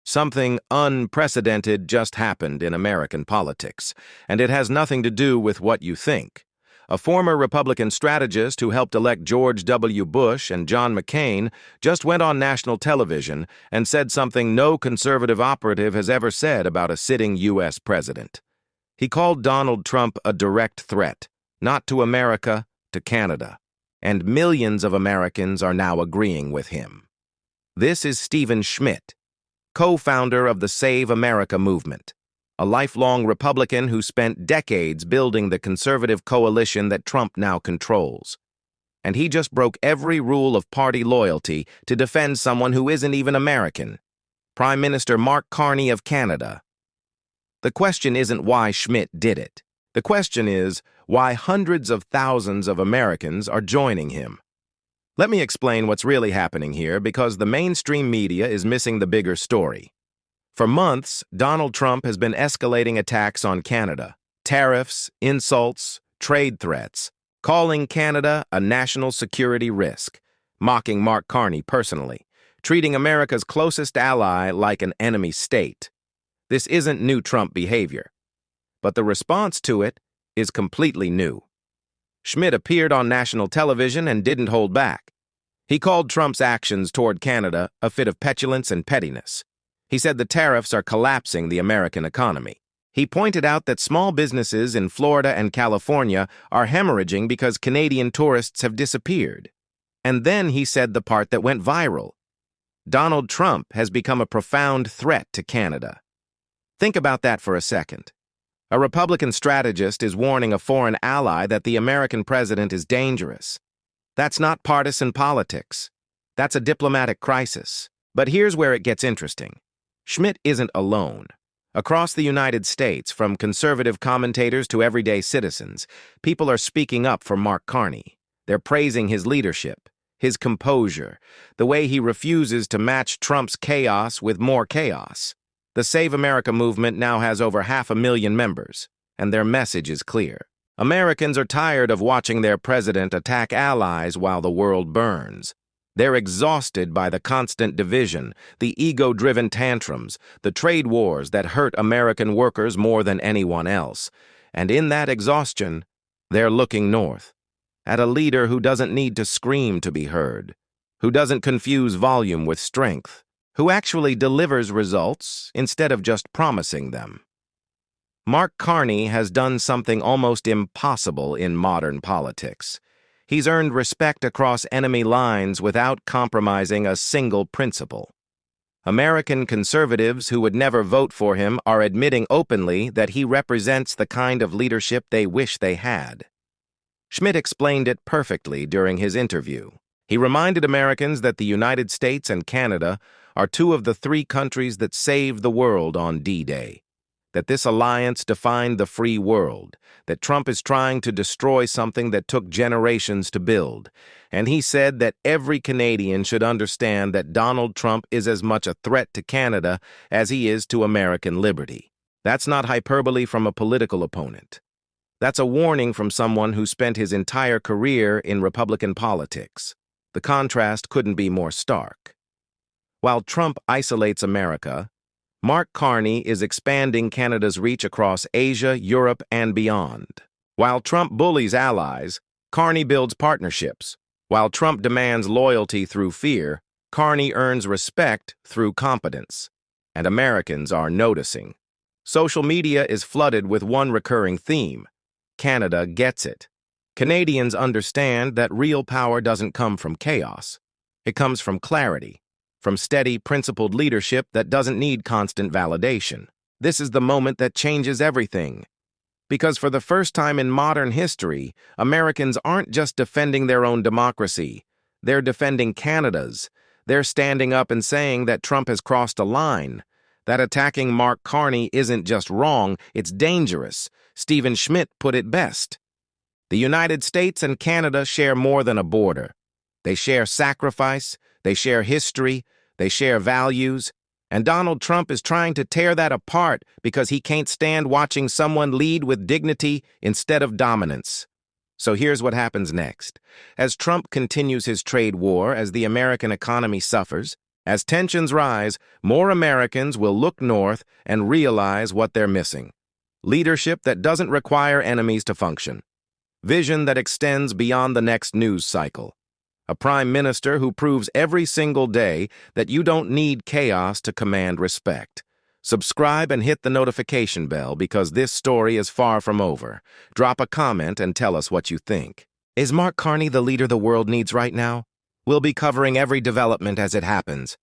Something unprecedented just happened in American politics, and it has nothing to do with what you think. A former Republican strategist who helped elect George W. Bush and John McCain just went on national television and said something no conservative operative has ever said about a sitting U.S. president. He called Donald Trump a direct threat, not to America, to Canada. And millions of Americans are now agreeing with him. This is Schmidt, co-founder of the Save America movement, a lifelong Republican who spent decades building the conservative coalition that Trump now controls. And he just broke every rule of party loyalty to defend someone who isn't even American, Prime Minister Mark Carney of Canada. The question isn't why Schmidt did it. The question is why hundreds of thousands of Americans are joining him. Let me explain what's really happening here, because the mainstream media is missing the bigger story. For months, Donald Trump has been escalating attacks on Canada, tariffs, insults, trade threats, calling Canada a national security risk, mocking Mark Carney personally, treating America's closest ally like an enemy state. This isn't new Trump behavior, but the response to it is completely new. Schmidt appeared on national television and didn't hold back. He called Trump's actions toward Canada a fit of petulance and pettiness. He said the tariffs are collapsing the American economy. He pointed out that small businesses in Florida and California are hemorrhaging because Canadian tourists have disappeared. And then he said the part that went viral. Donald Trump has become a profound threat to Canada. Think about that for a second. A Republican strategist is warning a foreign ally that the American president is dangerous. That's not partisan politics. That's a diplomatic crisis. But here's where it gets interesting. Schmidt isn't alone. Across the United States, from conservative commentators to everyday citizens, people are speaking up for Mark Carney. They're praising his leadership, his composure, the way he refuses to match Trump's chaos with more chaos. The Save America movement now has over 500,000 members, and their message is clear. Americans are tired of watching their president attack allies while the world burns. They're exhausted by the constant division, the ego-driven tantrums, the trade wars that hurt American workers more than anyone else. And in that exhaustion, they're looking north, at a leader who doesn't need to scream to be heard, who doesn't confuse volume with strength, who actually delivers results instead of just promising them. Mark Carney has done something almost impossible in modern politics. He's earned respect across enemy lines without compromising a single principle. American conservatives who would never vote for him are admitting openly that he represents the kind of leadership they wish they had. Schmidt explained it perfectly during his interview. He reminded Americans that the United States and Canada are two of the three countries that saved the world on D-Day, that this alliance defined the free world, that Trump is trying to destroy something that took generations to build. And he said that every Canadian should understand that Donald Trump is as much a threat to Canada as he is to American liberty. That's not hyperbole from a political opponent. That's a warning from someone who spent his entire career in Republican politics. The contrast couldn't be more stark. While Trump isolates America, Mark Carney is expanding Canada's reach across Asia, Europe, and beyond. While Trump bullies allies, Carney builds partnerships. While Trump demands loyalty through fear, Carney earns respect through competence. And Americans are noticing. Social media is flooded with one recurring theme: Canada gets it. Canadians understand that real power doesn't come from chaos. It comes from clarity, from steady, principled leadership that doesn't need constant validation. This is the moment that changes everything. Because for the first time in modern history, Americans aren't just defending their own democracy. They're defending Canada's. They're standing up and saying that Trump has crossed a line, that attacking Mark Carney isn't just wrong, it's dangerous. Schmidt put it best. The United States and Canada share more than a border. They share sacrifice, they share history, they share values, and Donald Trump is trying to tear that apart because he can't stand watching someone lead with dignity instead of dominance. So here's what happens next. As Trump continues his trade war, as the American economy suffers, As tensions rise, more Americans will look north and realize what they're missing. Leadership that doesn't require enemies to function. Vision that extends beyond the next news cycle. A prime minister who proves every single day that you don't need chaos to command respect. Subscribe and hit the notification bell because this story is far from over. Drop a comment and tell us what you think. Is Mark Carney the leader the world needs right now? We'll be covering every development as it happens.